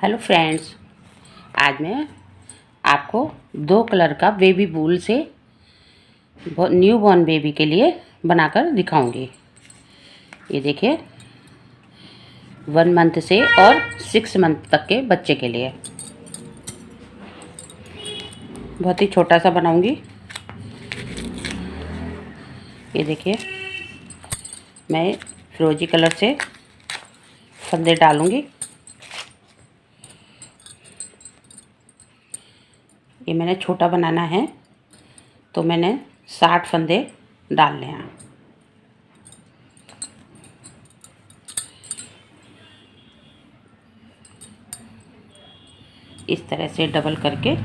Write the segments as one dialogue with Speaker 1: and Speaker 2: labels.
Speaker 1: Hello friends, आज मैं आपको 2 कलर का बेबी वूल से न्यू बॉर्न बेबी के लिए बनाकर दिखाऊंगी। ये देखिए, 1 मंथ से और 6 मंथ तक के बच्चे के लिए बहुत ही छोटा सा बनाऊंगी। ये देखिए, मैं फिरोजी कलर से फंदे डालूंगी। ये मैंने छोटा बनाना है तो मैंने 60 फंदे डालने हैं। इस तरह से डबल करके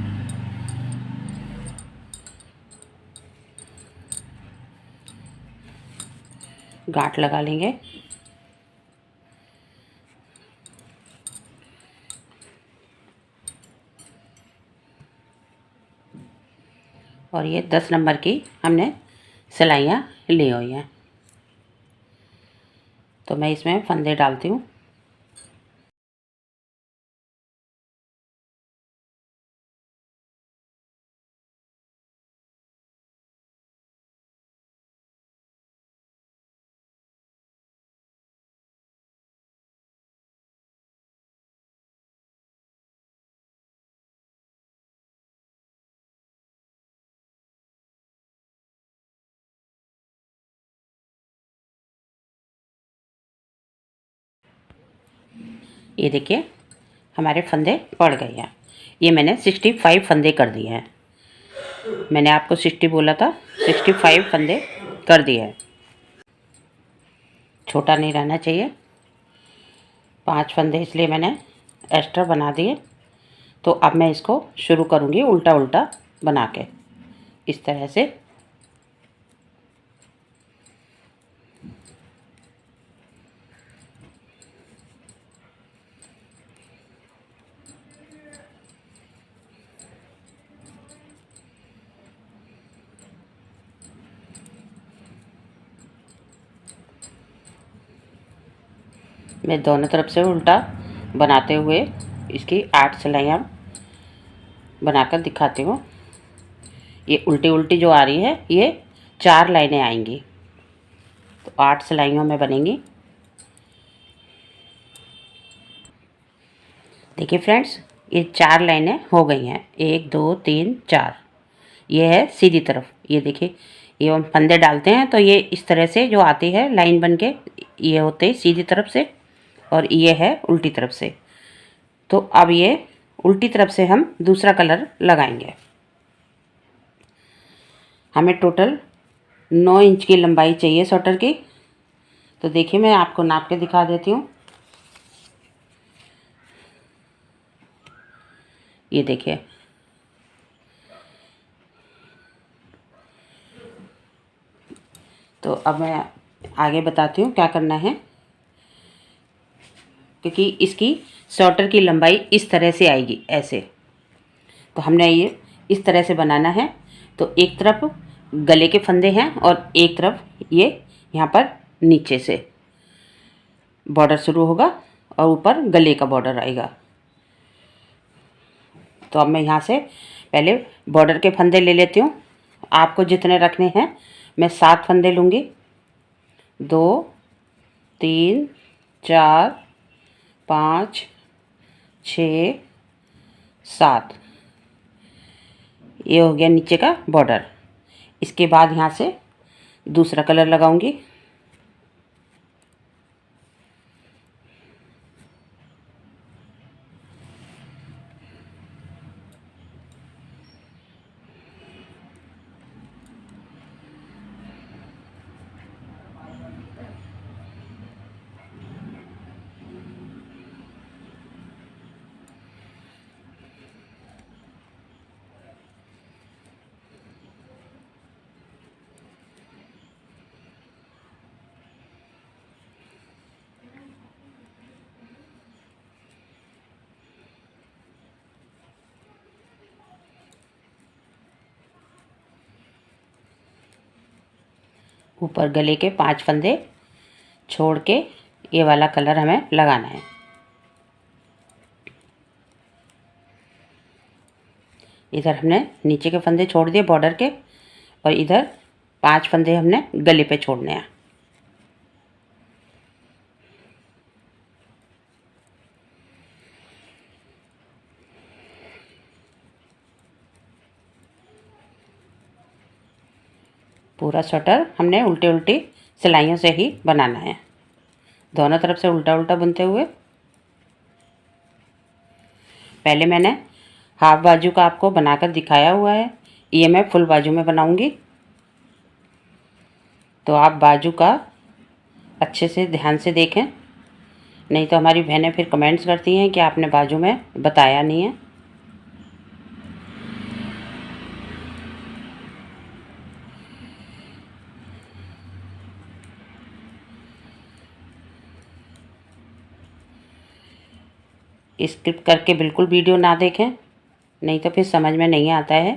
Speaker 1: गांठ लगा लेंगे। और ये 10 नंबर की हमने सिलाइयाँ ली हुई हैं, तो मैं इसमें फंदे डालती हूँ। ये देखिए, हमारे फंदे पड़ गए हैं। ये मैंने 65 फंदे कर दिए हैं। मैंने आपको 60 बोला था, 65 फंदे कर दिए हैं। छोटा नहीं रहना चाहिए। 5 फंदे इसलिए मैंने एक्स्ट्रा बना दिए। तो अब मैं इसको शुरू करूँगी उल्टा उल्टा बना के, इस तरह से। मैं दोनों तरफ से उल्टा बनाते हुए इसकी 8 सिलाइयाँ बनाकर दिखाती हूँ। ये उल्टी उल्टी जो आ रही है, ये 4 लाइनें आएंगी, तो 8 सिलाइयों में बनेंगी। देखिए फ्रेंड्स, ये 4 लाइनें हो गई हैं। 1 2 3 4। ये है सीधी तरफ। ये देखिए, ये हम फंदे डालते हैं तो ये इस तरह से जो आती है लाइन बन के, ये होते हैं सीधी तरफ से, और ये है उल्टी तरफ से। तो अब ये उल्टी तरफ से हम दूसरा कलर लगाएंगे। हमें टोटल 9 इंच की लंबाई चाहिए स्वेटर की। तो देखिए, मैं आपको नाप के दिखा देती हूँ। ये देखिए, तो अब मैं आगे बताती हूँ क्या करना है, क्योंकि इसकी स्वेटर की लंबाई इस तरह से आएगी, ऐसे। तो हमने ये इस तरह से बनाना है। तो एक तरफ गले के फंदे हैं और एक तरफ ये यहाँ पर नीचे से बॉर्डर शुरू होगा और ऊपर गले का बॉर्डर आएगा। तो अब मैं यहाँ से पहले बॉर्डर के फंदे ले लेती हूँ। आपको जितने रखने हैं, मैं 7 फंदे लूँगी। 2 3 4 5 6 7। ये हो गया नीचे का बॉर्डर। इसके बाद यहाँ से दूसरा कलर लगाऊंगी। ऊपर गले के 5 फंदे छोड़ के ये वाला कलर हमें लगाना है। इधर हमने नीचे के फंदे छोड़ दिए बॉर्डर के, और इधर 5 फंदे हमने गले पे छोड़ने हैं। पूरा स्वेटर हमने उल्टी उल्टी सिलाइयों से ही बनाना है, दोनों तरफ से उल्टा उल्टा बुनते हुए। पहले मैंने हाफ बाजू का आपको बनाकर दिखाया हुआ है, ये मैं फुल बाजू में बनाऊंगी। तो आप बाजू का अच्छे से ध्यान से देखें, नहीं तो हमारी बहनें फिर कमेंट्स करती हैं कि आपने बाजू में बताया नहीं है। स्किप करके बिल्कुल वीडियो ना देखें, नहीं तो फिर समझ में नहीं आता है।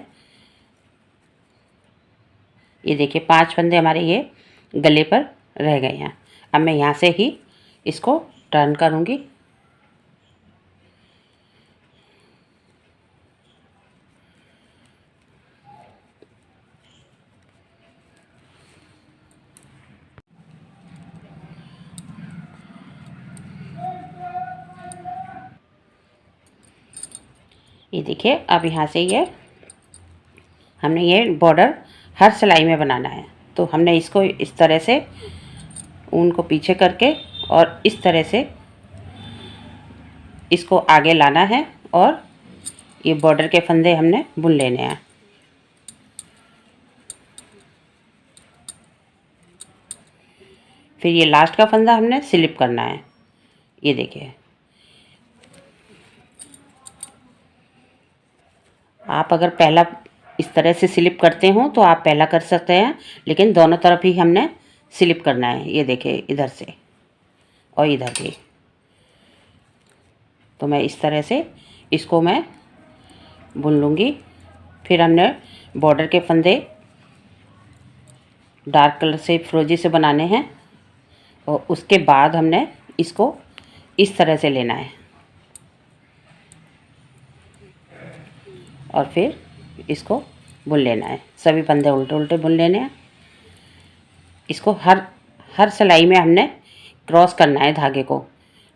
Speaker 1: ये देखिए 5 फंदे हमारे ये गले पर रह गए हैं। अब मैं यहाँ से ही इसको टर्न करूँगी। ये देखिए अब यहाँ से ये हमने ये बॉर्डर हर सिलाई में बनाना है, तो हमने इसको इस तरह से ऊन को पीछे करके और इस तरह से इसको आगे लाना है, और ये बॉर्डर के फंदे हमने बुन लेने हैं। फिर ये लास्ट का फंदा हमने स्लिप करना है। ये देखिए आप अगर पहला इस तरह से स्लिप करते हो तो आप पहला कर सकते हैं, लेकिन दोनों तरफ ही हमने स्लिप करना है। ये देखिए इधर से और इधर भी। तो मैं इस तरह से इसको मैं बुन लूँगी। फिर हमने बॉर्डर के फंदे डार्क कलर से फिरोजी से बनाने हैं, और उसके बाद हमने इसको इस तरह से लेना है, और फिर इसको बुन लेना है। सभी फंदे उल्टे उल्टे बुन लेने हैं। इसको हर सिलाई में हमने क्रॉस करना है धागे को,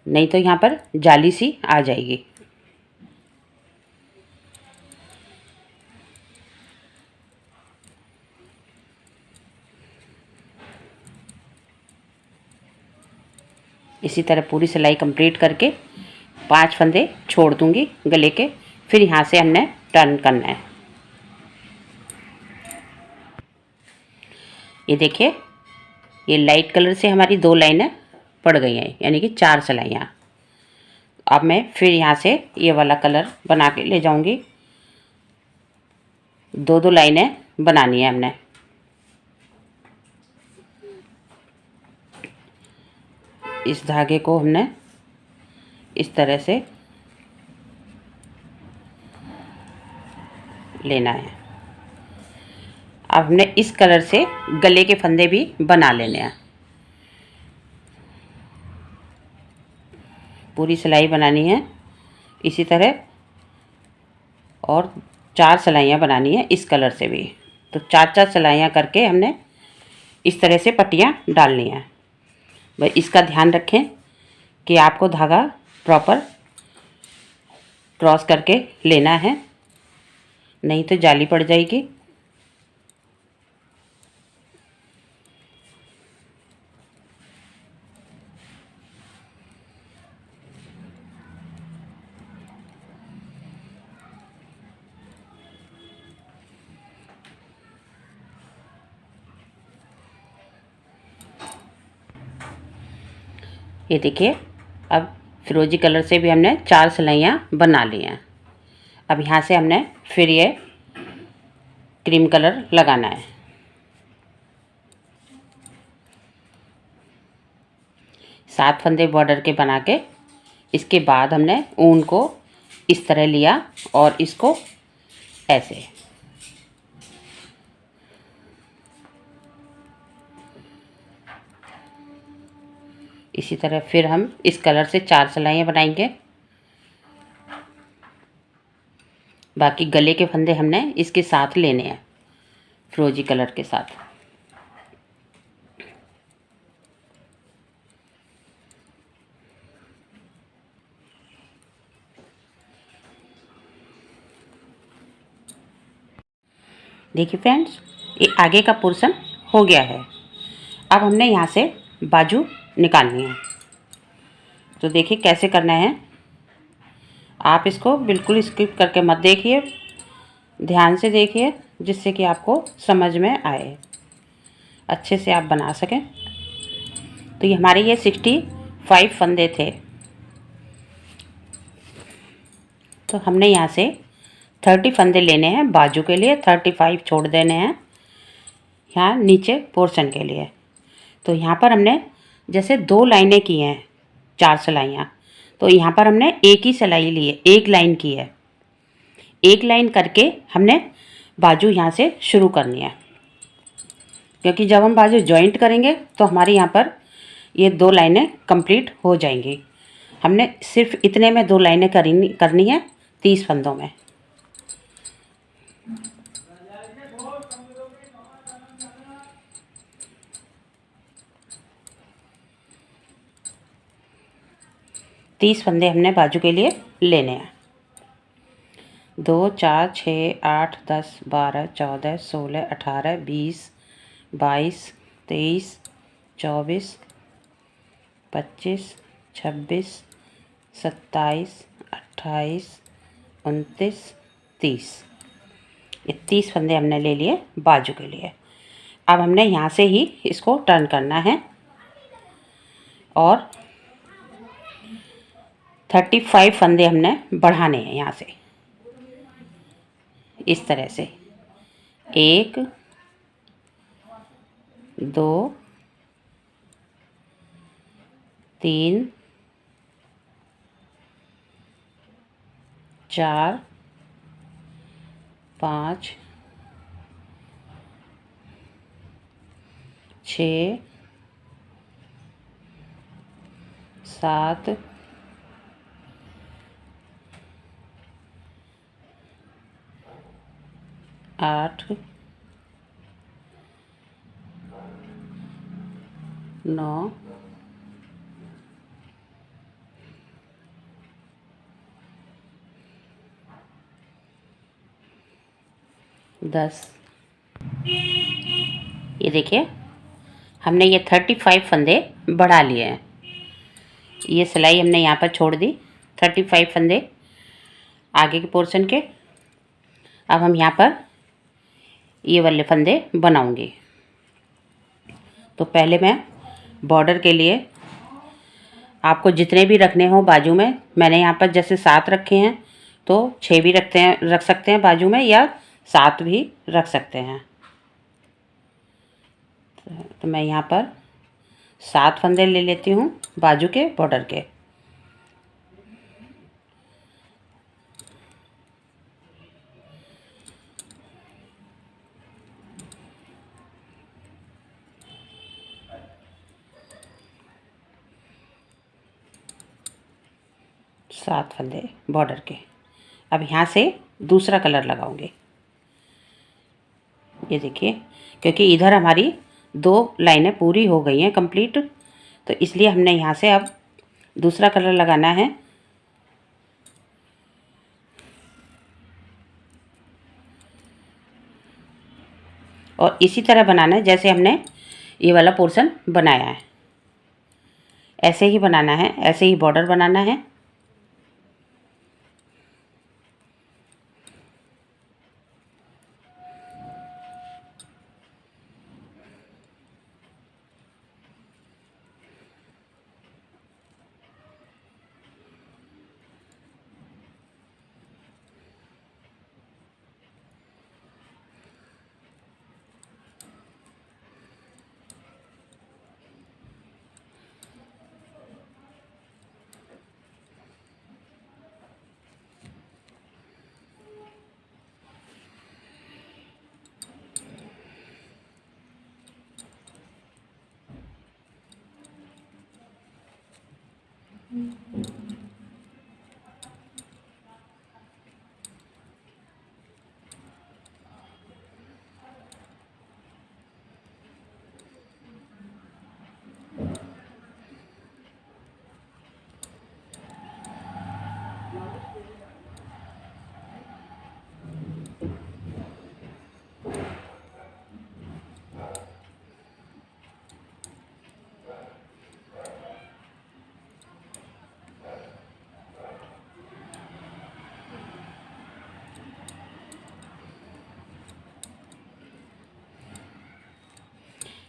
Speaker 1: नहीं तो यहाँ पर जाली सी आ जाएगी। इसी तरह पूरी सिलाई कंप्लीट करके 5 फंदे छोड़ दूँगी गले के। फिर यहाँ से हमने टर्न करना है। ये देखिए ये लाइट कलर से हमारी 2 लाइनें पड़ गई हैं, यानी कि 4 सिलाइयाँ। अब मैं फिर यहाँ से ये वाला कलर बना के ले जाऊँगी। 2-2 लाइनें बनानी है हमने। इस धागे को हमने इस तरह से लेना है। अब हमने इस कलर से गले के फंदे भी बना लेने हैं। पूरी सिलाई बनानी है इसी तरह, और 4 सिलाइयाँ बनानी है इस कलर से भी। तो 4-4 सिलाइयाँ करके हमने इस तरह से पट्टियाँ डालनी हैं। भाई इसका ध्यान रखें कि आपको धागा प्रॉपर क्रॉस करके लेना है, नहीं तो जाली पड़ जाएगी। ये देखिए अब फिरोजी कलर से भी हमने 4 सिलाइयाँ बना ली हैं। अब यहाँ से हमने फिर ये क्रीम कलर लगाना है। 7 फंदे बॉर्डर के बना के इसके बाद हमने ऊन को इस तरह लिया और इसको ऐसे। इसी तरह फिर हम इस कलर से 4 सिलाइयाँ बनाएंगे। बाकी गले के फंदे हमने इसके साथ लेने हैं, फिरोजी कलर के साथ। देखिए फ्रेंड्स, ये आगे का पोर्शन हो गया है। अब हमने यहाँ से बाजू निकालनी है। तो देखिए कैसे करना है। आप इसको बिल्कुल स्किप करके मत देखिए, ध्यान से देखिए, जिससे कि आपको समझ में आए, अच्छे से आप बना सकें। तो ये हमारे ये 65 फंदे थे। तो हमने यहाँ से 30 फंदे लेने हैं बाजू के लिए, 35 छोड़ देने हैं यहाँ नीचे पोर्शन के लिए। तो यहाँ पर हमने जैसे 2 लाइनें की हैं, 4 सिलाइयाँ, तो यहाँ पर हमने एक ही सिलाई ली है, एक लाइन की है। एक लाइन करके हमने बाजू यहाँ से शुरू करनी है, क्योंकि जब हम बाजू जॉइंट करेंगे तो हमारे यहाँ पर ये 2 लाइनें कंप्लीट हो जाएंगी। हमने सिर्फ इतने में 2 लाइनें करनी है 30 फंदों में। तीस फंदे हमने बाजू के लिए लेने हैं। 2 4 6 8 10 12 14 16 18 20 22 23 24 25 26 27 28 29 30। ये 30 फंदे हमने ले लिए बाजू के लिए। अब हमने यहाँ से ही इसको टर्न करना है और 35 फंदे हमने बढ़ाने हैं यहाँ से, इस तरह से। 1 2 3 4 5 6 7 8 9 10। ये देखिए हमने ये 35 फंदे बढ़ा लिए हैं। ये सिलाई हमने यहाँ पर छोड़ दी, 35 फंदे आगे के पोर्शन के। अब हम यहाँ पर ये वाले फंदे बनाऊंगी। तो पहले मैं बॉर्डर के लिए आपको जितने भी रखने हो बाजू में, मैंने यहाँ पर जैसे 7 रखे हैं, तो 6 भी रख सकते हैं बाजू में, या 7 भी रख सकते हैं। तो मैं यहाँ पर 7 फंदे ले लेती हूँ बाजू के बॉर्डर के। सात फंदे बॉर्डर के। अब यहाँ से दूसरा कलर लगाऊंगी। ये देखिए, क्योंकि इधर हमारी 2 लाइनें पूरी हो गई हैं कंप्लीट, तो इसलिए हमने यहाँ से अब दूसरा कलर लगाना है। और इसी तरह बनाना है जैसे हमने ये वाला पोर्शन बनाया है, ऐसे ही बनाना है, ऐसे ही बॉर्डर बनाना है।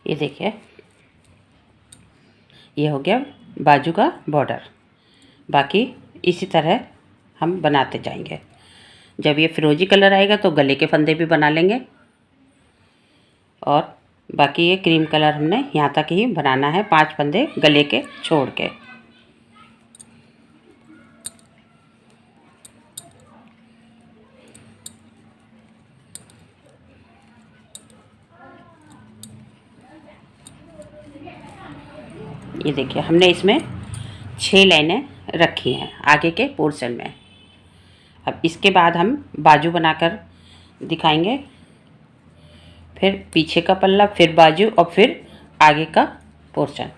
Speaker 1: ये देखिए, ये हो गया बाजू का बॉर्डर। बाकी इसी तरह हम बनाते जाएंगे। जब ये फिरोजी कलर आएगा तो गले के फंदे भी बना लेंगे, और बाकी ये क्रीम कलर हमने यहाँ तक ही बनाना है, 5 फंदे गले के छोड़ के। ये देखिए, हमने इसमें 6 लाइनें रखी हैं आगे के पोर्शन में। अब इसके बाद हम बाजू बनाकर दिखाएंगे, फिर पीछे का पल्ला, फिर बाजू और फिर आगे का पोर्शन।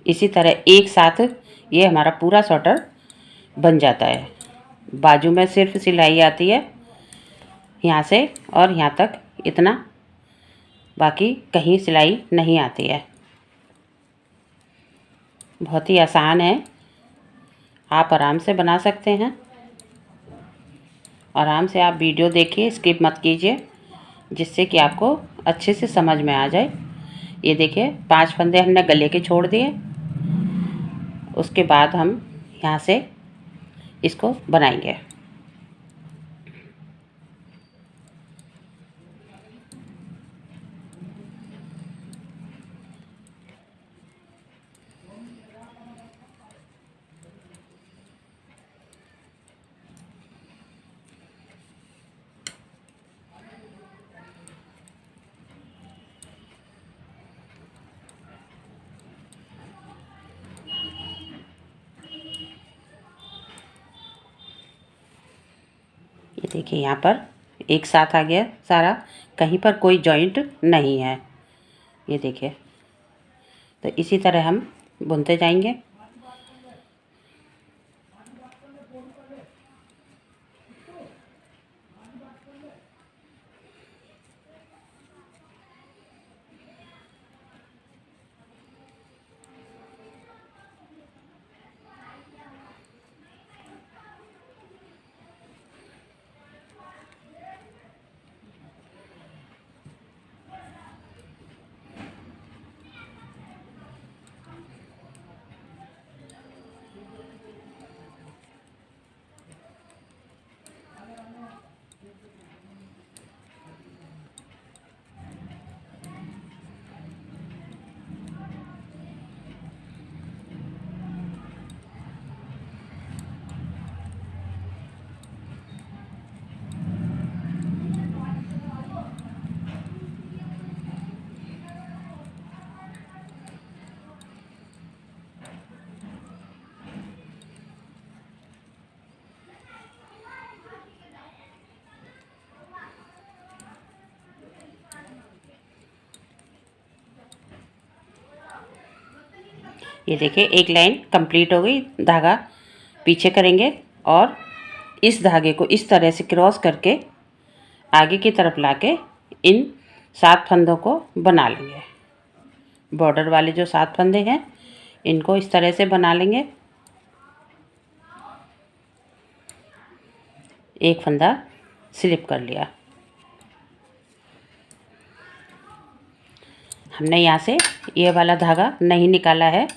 Speaker 1: इसी तरह एक साथ ये हमारा पूरा स्वेटर बन जाता है। बाजू में सिर्फ सिलाई आती है यहाँ से और यहाँ तक, इतना, बाकी कहीं सिलाई नहीं आती है। बहुत ही आसान है, आप आराम से बना सकते हैं। आराम से आप वीडियो देखिए, स्किप मत कीजिए, जिससे कि आपको अच्छे से समझ में आ जाए। ये देखिए, 5 फंदे हमने गले के छोड़ दिए। उसके बाद हम यहाँ से इसको बनाएंगे। ये देखिए, यहाँ पर एक साथ आ गया सारा, कहीं पर कोई जॉइंट नहीं है। ये देखिए, तो इसी तरह हम बुनते जाएंगे। ये देखिए, एक लाइन कंप्लीट हो गई। धागा पीछे करेंगे और इस धागे को इस तरह से क्रॉस करके आगे की तरफ लाके इन 7 फंदों को बना लेंगे। बॉर्डर वाले जो 7 फंदे हैं, इनको इस तरह से बना लेंगे। एक फंदा स्लिप कर लिया। हमने यहाँ से ये वाला धागा नहीं निकाला है,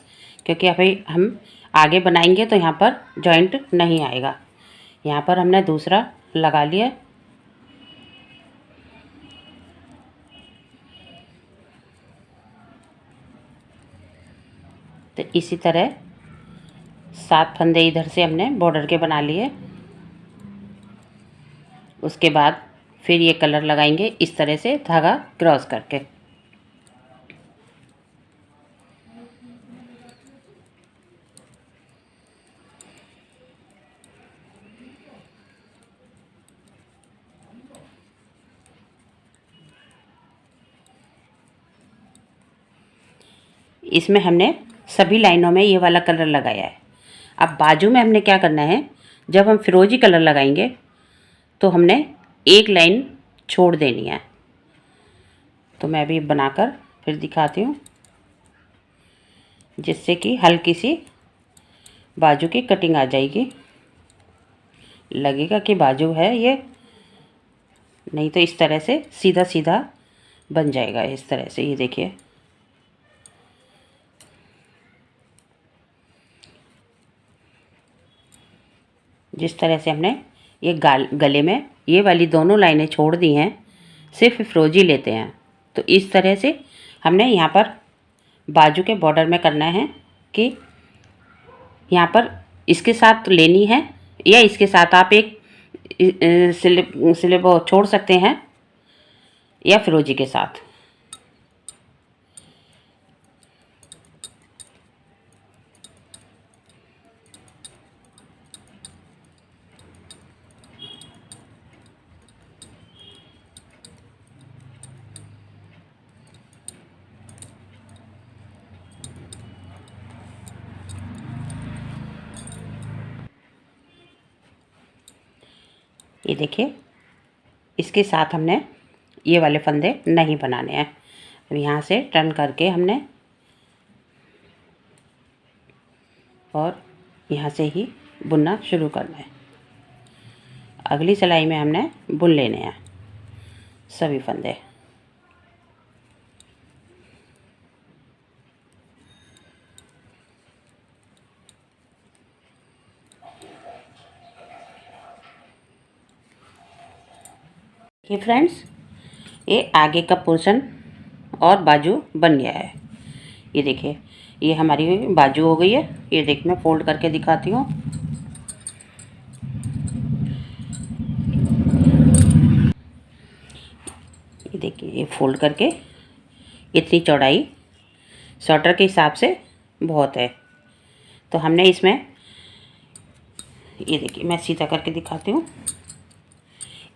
Speaker 1: क्योंकि अभी हम आगे बनाएंगे तो यहाँ पर जॉइंट नहीं आएगा। यहाँ पर हमने दूसरा लगा लिया। तो इसी तरह 7 फंदे इधर से हमने बॉर्डर के बना लिए। उसके बाद फिर ये कलर लगाएंगे इस तरह से धागा क्रॉस करके। इसमें हमने सभी लाइनों में ये वाला कलर लगाया है। अब बाजू में हमने क्या करना है, जब हम फिरोजी कलर लगाएंगे तो हमने एक लाइन छोड़ देनी है। तो मैं अभी बनाकर फिर दिखाती हूँ, जिससे कि हल्की सी बाजू की कटिंग आ जाएगी। लगेगा कि बाजू है ये, नहीं तो इस तरह से सीधा सीधा बन जाएगा इस तरह से। ये देखिए, जिस तरह से हमने ये गले में ये वाली दोनों लाइनें छोड़ दी हैं, सिर्फ फिरोजी लेते हैं। तो इस तरह से हमने यहाँ पर बाजू के बॉर्डर में करना है कि यहाँ पर इसके साथ लेनी है या इसके साथ आप एक स्लिप छोड़ सकते हैं या फिरोजी के साथ। ये देखिए, इसके साथ हमने ये वाले फंदे नहीं बनाने हैं। अब यहाँ से टर्न करके हमने और यहाँ से ही बुनना शुरू करना है। अगली सिलाई में हमने बुन लेने हैं सभी फंदे। ये फ्रेंड्स, ये आगे का पोर्शन और बाजू बन गया है। ये देखिए, ये हमारी बाजू हो गई है। ये देख, मैं फोल्ड करके दिखाती हूँ। ये देखिए, ये फोल्ड करके इतनी चौड़ाई स्वेटर के हिसाब से बहुत है। तो हमने इसमें, ये देखिए मैं सीधा करके दिखाती हूँ,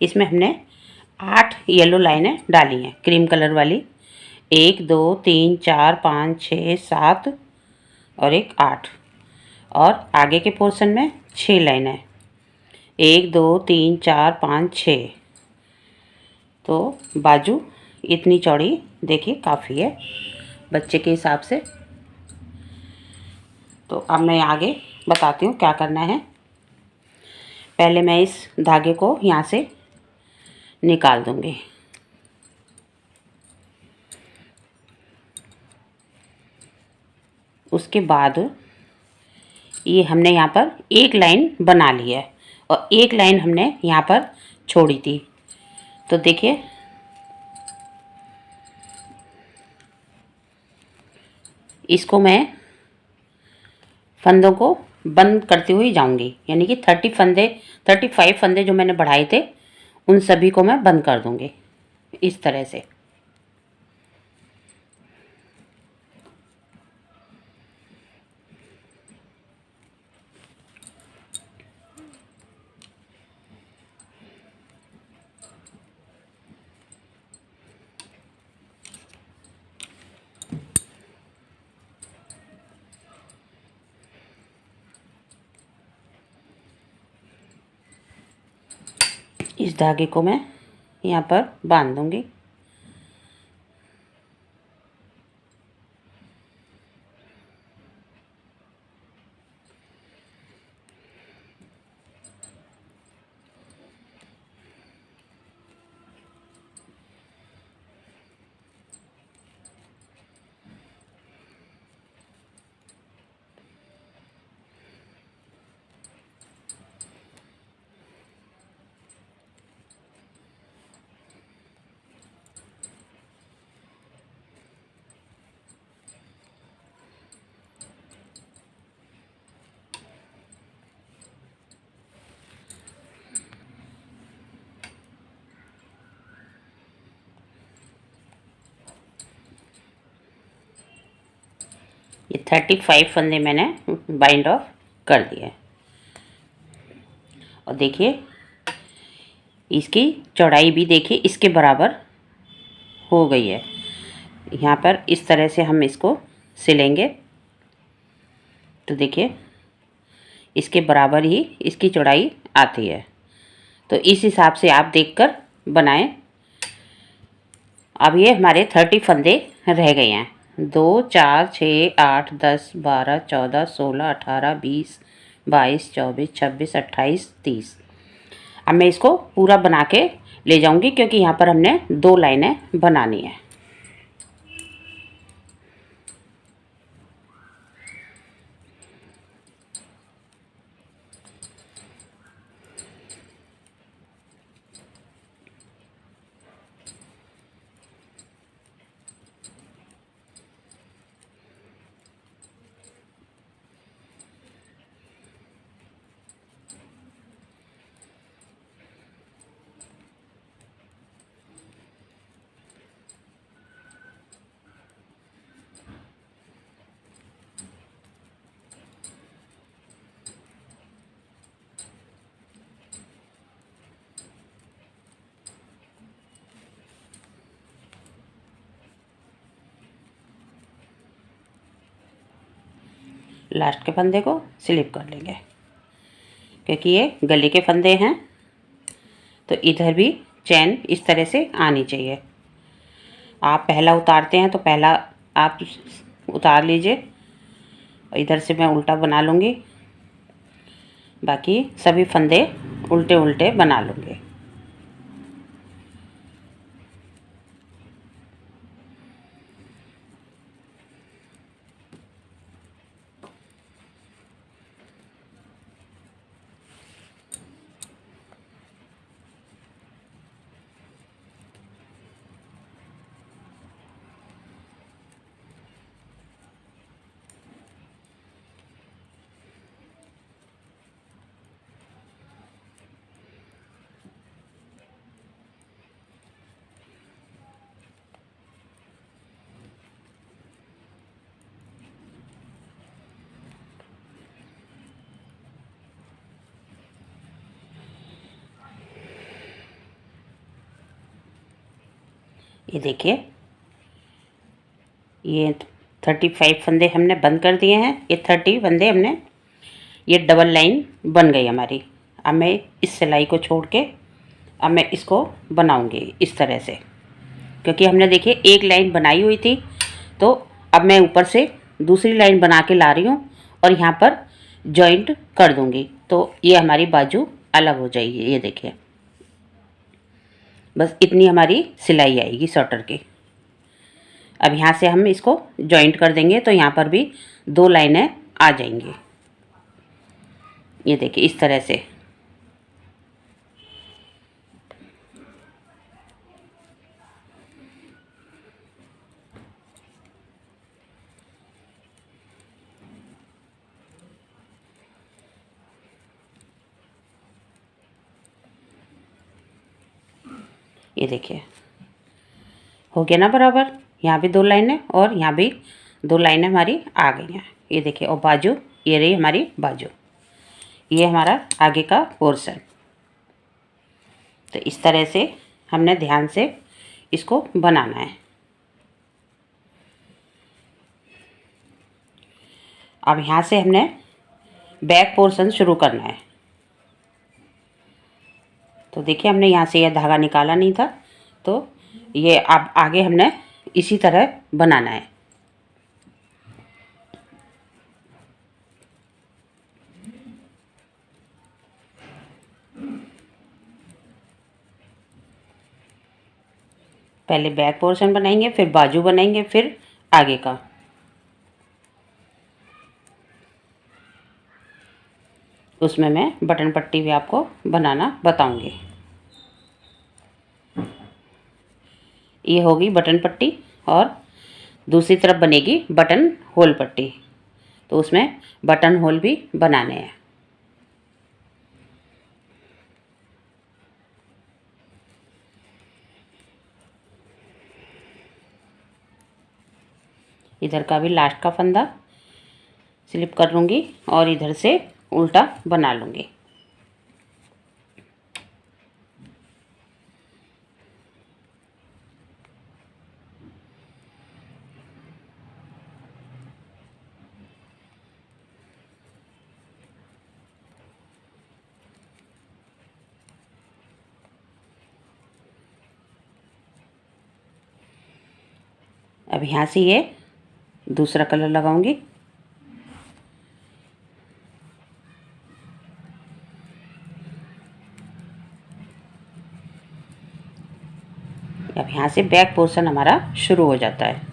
Speaker 1: इसमें हमने 8 येलो लाइनें डाली हैं क्रीम कलर वाली। 1 2 3 4 5 6 7 और एक 8। और आगे के पोर्शन में 6 लाइनें, 1 2 3 4 5 6। तो बाजू इतनी चौड़ी देखिए काफ़ी है बच्चे के हिसाब से। तो अब मैं आगे बताती हूँ क्या करना है। पहले मैं इस धागे को यहाँ से निकाल दूँगी। उसके बाद ये हमने यहाँ पर एक लाइन बना ली है और एक लाइन हमने यहाँ पर छोड़ी थी। तो देखिए, इसको मैं फंदों को बंद करती हुई जाऊंगी, यानी कि 35 फंदे जो मैंने बढ़ाए थे उन सभी को मैं बंद कर दूंगी इस तरह से। इस धागे को मैं यहाँ पर बांध दूंगी। ये 35 फंदे मैंने बाइंड ऑफ कर दिए। और देखिए, इसकी चौड़ाई भी देखिए इसके बराबर हो गई है। यहाँ पर इस तरह से हम इसको सिलेंगे तो देखिए इसके बराबर ही इसकी चौड़ाई आती है। तो इस हिसाब से आप देखकर बनाएं। अब ये हमारे 30 फंदे रह गए हैं। 2 4 6 8 10 12 14 16 18 20 22 24 26 28 30। अब मैं इसको पूरा बना के ले जाऊंगी क्योंकि यहाँ पर हमने 2 लाइनें बनानी है। लास्ट के फंदे को स्लिप कर लेंगे, क्योंकि ये गले के फंदे हैं तो इधर भी चैन इस तरह से आनी चाहिए। आप पहला उतारते हैं तो पहला आप उतार लीजिए, इधर से मैं उल्टा बना लूँगी, बाकी सभी फंदे उल्टे उल्टे बना लूँगी। ये देखिए, ये 35 फंदे हमने बंद कर दिए हैं। ये 30 फंदे हमने, ये डबल लाइन बन गई हमारी। अब मैं इस सिलाई को छोड़ के अब मैं इसको बनाऊंगी इस तरह से, क्योंकि हमने देखिए एक लाइन बनाई हुई थी, तो अब मैं ऊपर से दूसरी लाइन बना के ला रही हूँ और यहाँ पर जॉइंट कर दूँगी, तो ये हमारी बाजू अलग हो जाएगी। ये देखिए, बस इतनी हमारी सिलाई आएगी स्वेटर की। अब यहाँ से हम इसको जॉइंट कर देंगे तो यहाँ पर भी 2 लाइनें आ जाएंगी। ये देखिए इस तरह से। ये देखिए हो गया ना बराबर। यहाँ भी 2 लाइनें और यहाँ भी 2 लाइनें हमारी आ गई हैं। ये देखिए, और बाजू, ये रही हमारी बाजू, ये हमारा आगे का पोर्शन। तो इस तरह से हमने ध्यान से इसको बनाना है। अब यहाँ से हमने बैक पोर्शन शुरू करना है। तो देखिए, हमने यहाँ से यह धागा निकाला नहीं था, तो ये अब आगे हमने इसी तरह बनाना है। पहले बैक पोर्शन बनाएंगे, फिर बाजू बनाएंगे, फिर आगे का। उसमें मैं बटन पट्टी भी आपको बनाना बताऊंगी। ये होगी बटन पट्टी और दूसरी तरफ बनेगी बटन होल पट्टी, तो उसमें बटन होल भी बनाने हैं। इधर का भी लास्ट का फंदा स्लिप कर लूँगी और इधर से उल्टा बना लूँगी। अब यहाँ से ये दूसरा कलर लगाऊंगी। अब यहाँ से बैक पोर्शन हमारा शुरू हो जाता है।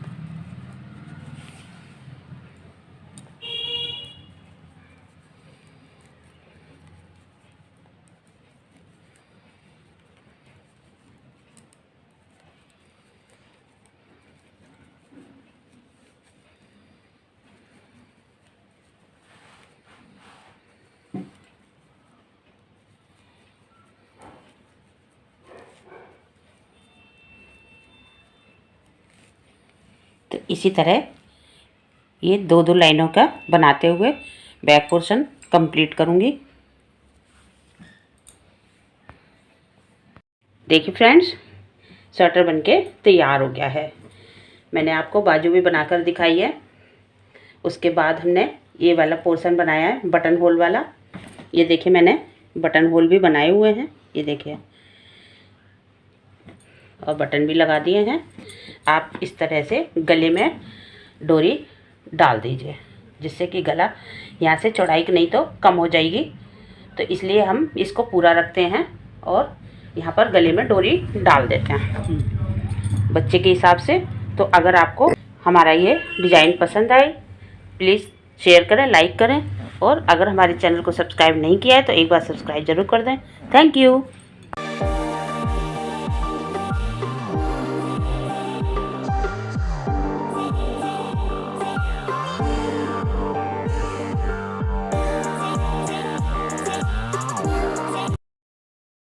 Speaker 1: तो इसी तरह ये 2-2 लाइनों का बनाते हुए बैक पोर्शन कंप्लीट करूँगी। देखिए फ्रेंड्स, स्वेटर बनके तैयार हो गया है। मैंने आपको बाजू भी बनाकर दिखाई है। उसके बाद हमने ये वाला पोर्शन बनाया है बटन होल वाला। ये देखिए मैंने बटन होल भी बनाए हुए हैं, ये देखिए, और बटन भी लगा दिए हैं। आप इस तरह से गले में डोरी डाल दीजिए, जिससे कि गला यहाँ से चौड़ाई की नहीं तो कम हो जाएगी। तो इसलिए हम इसको पूरा रखते हैं और यहाँ पर गले में डोरी डाल देते हैं बच्चे के हिसाब से। तो अगर आपको हमारा ये डिज़ाइन पसंद आए, प्लीज़ शेयर करें, लाइक करें, और अगर हमारे चैनल को सब्सक्राइब नहीं किया है तो एक बार सब्सक्राइब ज़रूर कर दें। Thank you.